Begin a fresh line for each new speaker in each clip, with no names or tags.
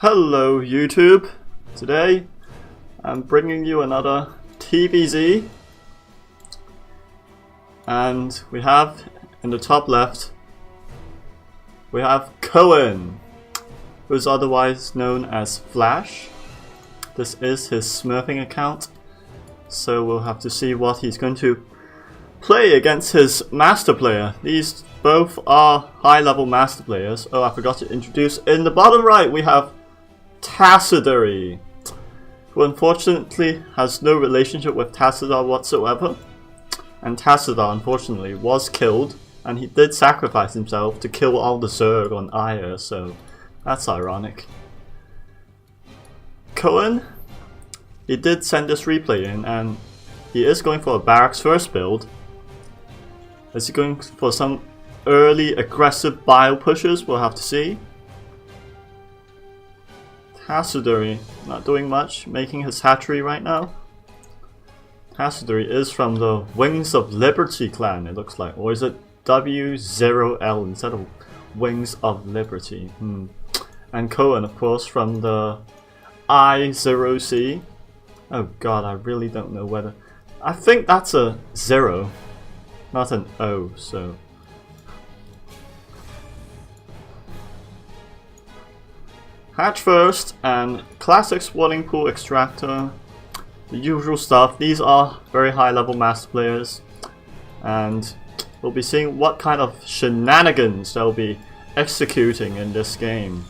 Hello YouTube! Today I'm bringing you another TVZ, and we have in the top left we have Koen, who is otherwise known as Flash. This is his smurfing account, so we'll have to see what he's going to play against his master player. These both are high level master players. Oh, I forgot to introduce, in the bottom right we have Tassadary, who unfortunately has no relationship with Tassadar whatsoever, and Tassadar unfortunately was killed, and he did sacrifice himself to kill all the zerg on Aya, so that's ironic. Koen, he did send this replay in, and he is going for a barracks first build. Is he going for some early aggressive bio pushes? We'll have to see. Tassadary, not doing much, making his hatchery right now. Tassadary is from the Wings of Liberty clan, it looks like. Or is it W0L instead of Wings of Liberty? And Koen, of course, from the I0C. Oh god, I really don't know whether... I think that's a 0, not an O, so... Hatch first, and classic spawning pool extractor, the usual stuff. These are very high level master players, and we'll be seeing what kind of shenanigans they'll be executing in this game.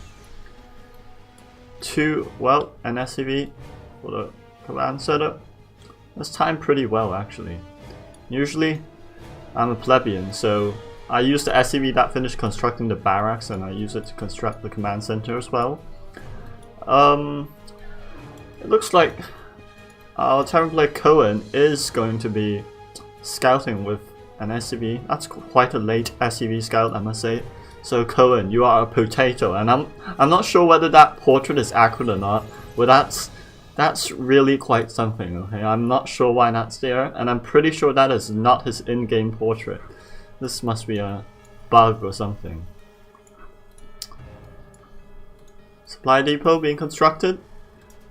An SCV for the command setup. That's timed pretty well actually. Usually I'm a plebeian, so I use the SCV that finished constructing the barracks, and I use it to construct the command center as well. It looks like our Terran player Koen is going to be scouting with an SCV. That's quite a late SCV scout, I must say. So Koen, you are a potato, and I'm not sure whether that portrait is accurate or not, but that's really quite something. Okay, I'm not sure why that's there, and I'm pretty sure that is not his in-game portrait. This must be a bug or something. Supply depot being constructed.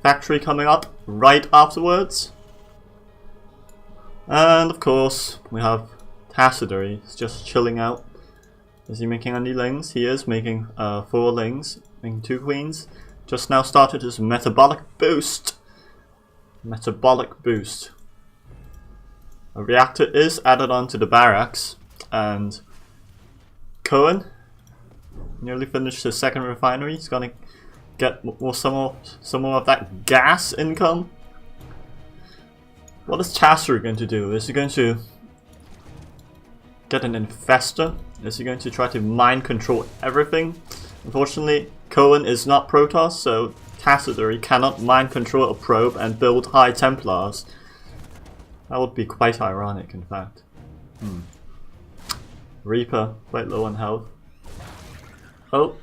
Factory coming up right afterwards. And of course, we have Tassadary. He's just chilling out. Is he making any lings? He is making 4 lings, making 2 queens. Just now started his metabolic boost. Metabolic boost. A reactor is added onto the barracks, and Koen nearly finished his second refinery. He's gonna get some more of that gas income. What is Tassadary going to do? Is he going to get an infestor? Is he going to try to mind control everything? Unfortunately, Koen is not Protoss, so Tassadary cannot mind control a probe and build high Templars. That would be quite ironic, in fact. Reaper, quite low on health. Oh,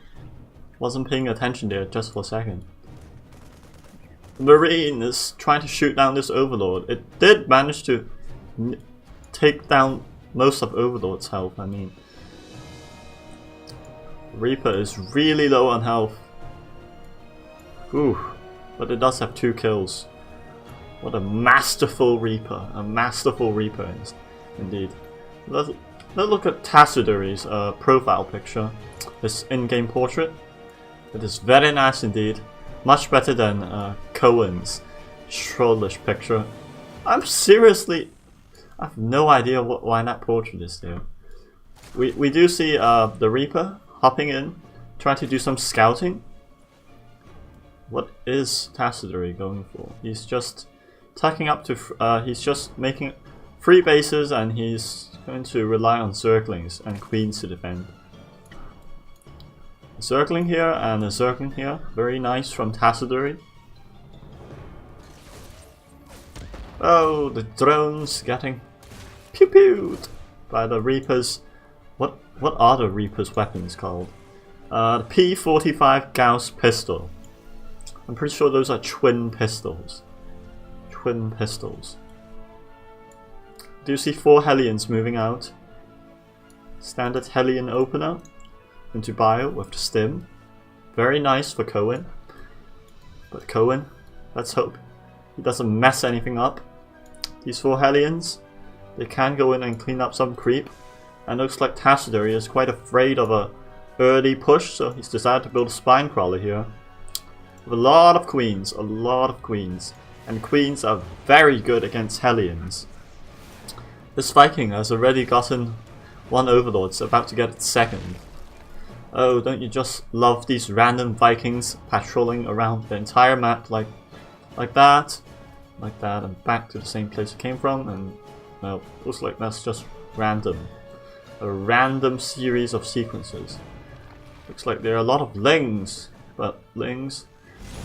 wasn't paying attention there just for a second. The Marine is trying to shoot down this Overlord. It did manage to take down most of Overlord's health, I mean. Reaper is really low on health. Ooh, but it does have 2 kills. What a masterful Reaper. A masterful Reaper indeed. Let's look at Tassadary's profile picture. His in-game portrait. It is very nice indeed. Much better than Koen's trollish picture. I have no idea why that portrait is there. We do see the Reaper hopping in, trying to do some scouting. What is Tassadary going for? He's just tucking up to... he's just making 3 bases, and he's going to rely on zerglings and queens to defend. A zergling here and a zergling here. Very nice from Tassadary. Oh, the drones getting pew-pewed by the Reapers. What are the Reapers' weapons called? The P45 Gauss pistol. I'm pretty sure those are twin pistols. Twin pistols. Do you see 4 Hellions moving out? Standard Hellion opener into bio with the stim. Very nice for Koen. But Koen, let's hope he doesn't mess anything up. These 4 Hellions, they can go in and clean up some creep. And looks like Tassadary is quite afraid of a early push, so he's decided to build a spine crawler here. With a lot of queens, And queens are very good against Hellions. This Viking has already gotten 1 Overlord, so about to get its 2nd. Oh, don't you just love these random Vikings patrolling around the entire map like that, and back to the same place it came from, and well, looks like that's just random. A random series of sequences. Looks like there are a lot of Lings, but Lings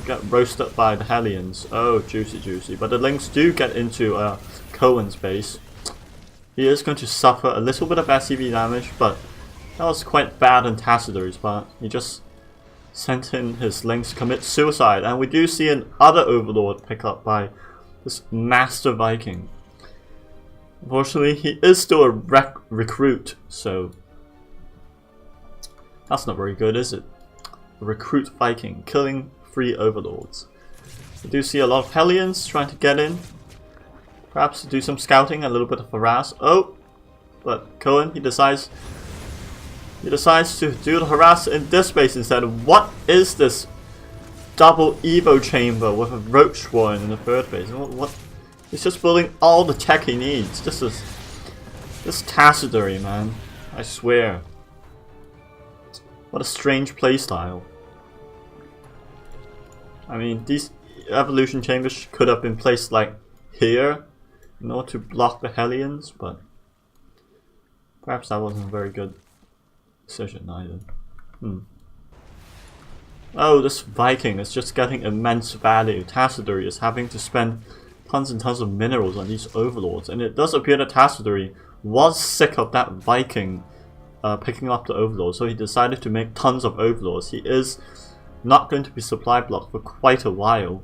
get roasted by the Hellions. Oh, juicy. But the Lings do get into Koen's base. He is going to suffer a little bit of SCV damage, but that was quite bad on Tassadary's part. He just sent in his Lings to commit suicide, and we do see another Overlord pick up by this Master Viking. Unfortunately, he is still a recruit, so that's not very good, is it? A recruit Viking killing 3 Overlords. We do see a lot of Hellions trying to get in. Perhaps do some scouting, a little bit of harass. Oh, but Koen, he decides to do the harass in this base instead. What is this double Evo chamber with a roach warren in the 3rd base? What? He's just building all the tech he needs. This Tassadary, man. I swear. What a strange playstyle. I mean, these evolution chambers could have been placed like here in order to block the Hellions, but perhaps that wasn't a very good decision either. Oh, this Viking is just getting immense value. Tassadary is having to spend tons and tons of minerals on these Overlords, and it does appear that Tassadary was sick of that Viking picking up the Overlord, so he decided to make tons of Overlords. He is not going to be supply blocked for quite a while.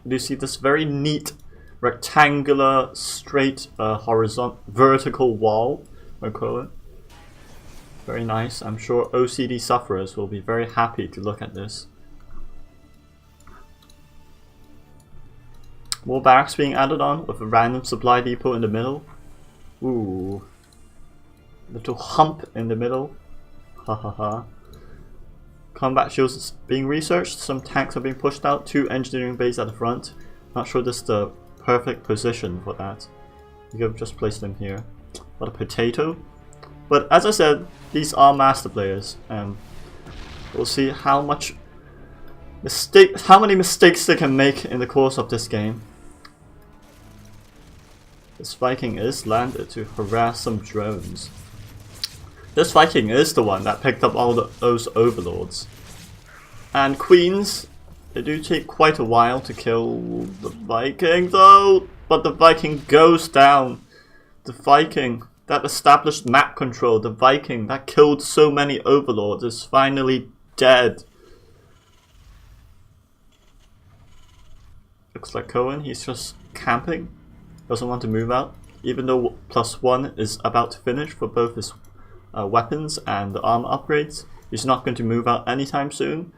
You see this very neat rectangular straight horizontal vertical wall by Koen. Very nice. I'm sure OCD sufferers will be very happy to look at this. More barracks being added on with a random supply depot in the middle. Ooh. Little hump in the middle. Ha. Combat shields is being researched. Some tanks are being pushed out. 2 engineering bays at the front. Not sure this is the perfect position for that. You could have just placed them here. What a potato. But as I said, these are master players, and we'll see how many mistakes they can make in the course of this game. This Viking is landed to harass some drones. This Viking is the one that picked up all those Overlords. And Queens, they do take quite a while to kill the Viking though, but the Viking goes down. The Viking that established map control, the Viking that killed so many Overlords, is finally dead. Looks like Koen, he's just camping. Doesn't want to move out, even though +1 is about to finish for both his weapons and the armor upgrades. He's not going to move out anytime soon.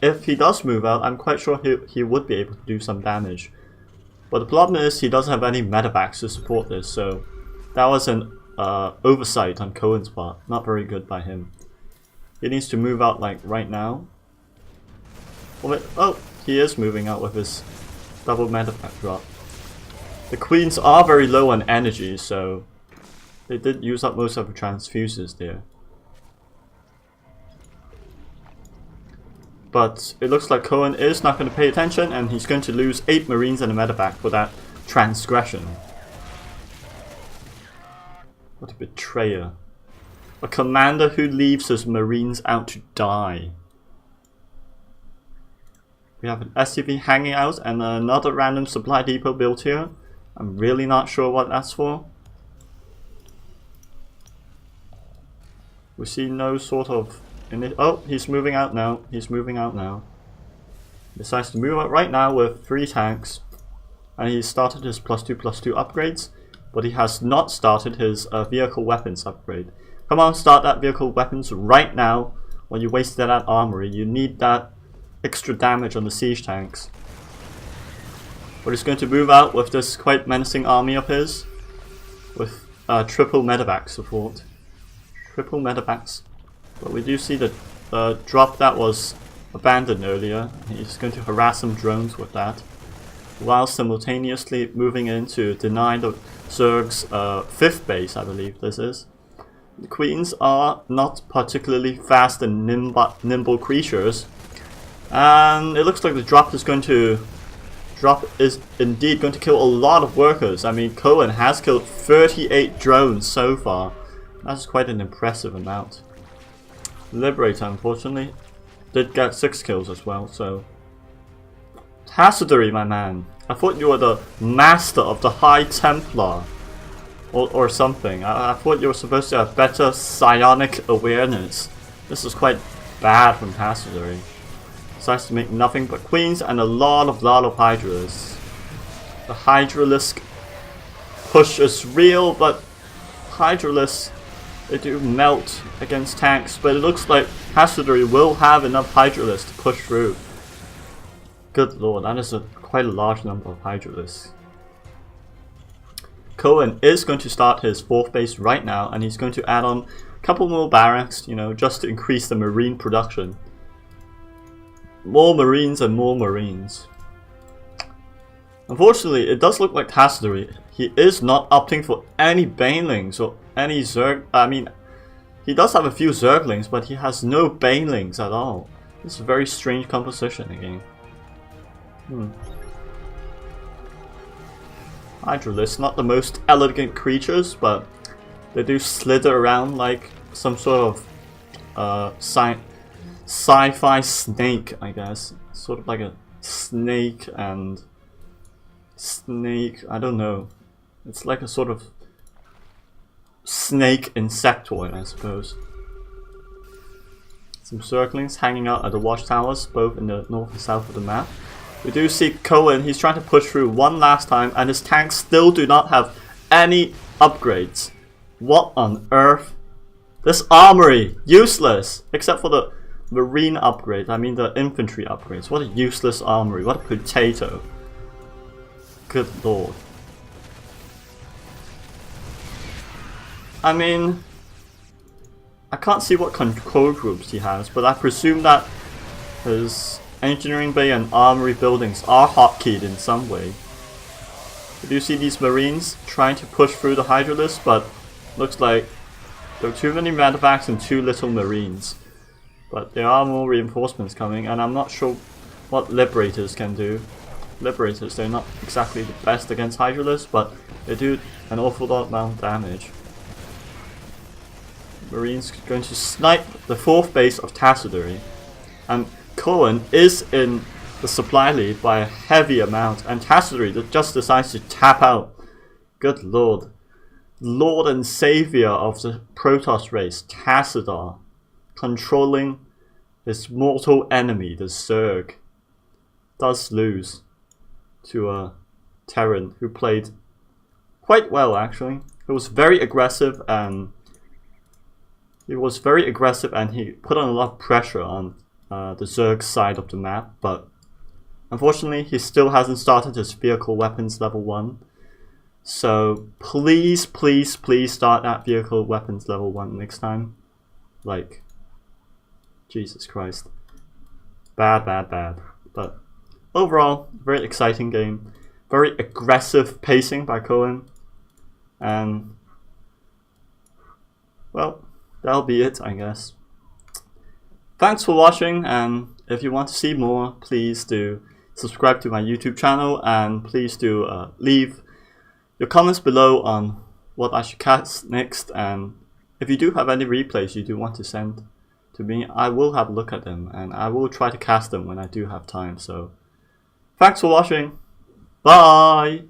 If he does move out, I'm quite sure he would be able to do some damage. But the problem is he doesn't have any medevacs to support this, so that was an oversight on Koen's part. Not very good by him. He needs to move out like right now. Oh, he is moving out with his double medevac drop. The Queens are very low on energy, so they did use up most of the transfuses there. But it looks like Koen is not going to pay attention, and he's going to lose 8 Marines and a medevac for that transgression. What a betrayer. A commander who leaves his Marines out to die. We have an SCV hanging out and another random supply depot built here. I'm really not sure what that's for. We see no sort of... Oh, he's moving out now. He's moving out now. He decides to move out right now with 3 tanks. And he started his +2/+2 upgrades. But he has not started his vehicle weapons upgrade. Come on, start that vehicle weapons right now. When you wasted that armory, you need that extra damage on the siege tanks. But he's going to move out with this quite menacing army of his, with triple medevac support. Triple medevacs. But we do see the drop that was abandoned earlier. He's going to harass some drones with that, while simultaneously moving in to deny the Zerg's 5th base, I believe this is. The Queens are not particularly fast and nimble creatures, and it looks like the drop is indeed going to kill a lot of workers. I mean, Koen has killed 38 drones so far. That's quite an impressive amount. Liberator, unfortunately, did get 6 kills as well, so... Tassadary, my man. I thought you were the master of the High Templar. Or something. I thought you were supposed to have better psionic awareness. This is quite bad from Tassadary. Decides to make nothing but queens and a lot of hydralisks. The hydralisk push is real, but hydralisks, they do melt against tanks, but it looks like Tassadary will have enough hydralisks to push through. Good lord, that is quite a large number of hydralisks. Koen is going to start his 4th base right now, and he's going to add on a couple more barracks, you know, just to increase the marine production. More marines and more marines. Unfortunately, it does look like Tassadary, he is not opting for any banelings or any zerg. I mean, he does have a few zerglings, but he has no banelings at all. It's a very strange composition again. Hydralisks, not the most elegant creatures, but they do slither around like some sort of sci-fi snake, I guess. Sort of like a snake and... I don't know. It's like a sort of snake insectoid, I suppose. Some zerglings hanging out at the watchtowers, both in the north and south of the map. We do see Koen, he's trying to push through one last time, and his tanks still do not have any upgrades. What on earth? This armory, useless! Except for the marine upgrades, I mean the infantry upgrades. What a useless armory, what a potato. Good lord. I mean, I can't see what control groups he has, but I presume that his engineering bay and armory buildings are hotkeyed in some way. We do see these marines trying to push through the hydralisks, but looks like there are too many medevacs and too little marines. But there are more reinforcements coming, and I'm not sure what liberators can do. Liberators, they're not exactly the best against hydralisks, but they do an awful lot amount of damage. Marines going to snipe the 4th base of Tassadary, and Koen is in the supply lead by a heavy amount, and Tassadary just decides to tap out. Good lord. Lord and savior of the Protoss race, Tassadar, controlling his mortal enemy, the Zerg, does lose to a Terran who played quite well actually. He was very aggressive, and he put on a lot of pressure on the Zerg side of the map, but unfortunately he still hasn't started his vehicle weapons level 1. So please start that vehicle weapons level 1 next time. Like, Jesus Christ. Bad. But overall, very exciting game. Very aggressive pacing by Koen. And, well, that'll be it, I guess. Thanks for watching, and if you want to see more, please do subscribe to my YouTube channel, and please do leave your comments below on what I should cast next, and if you do have any replays you do want to send to me, I will have a look at them, and I will try to cast them when I do have time. So thanks for watching, bye!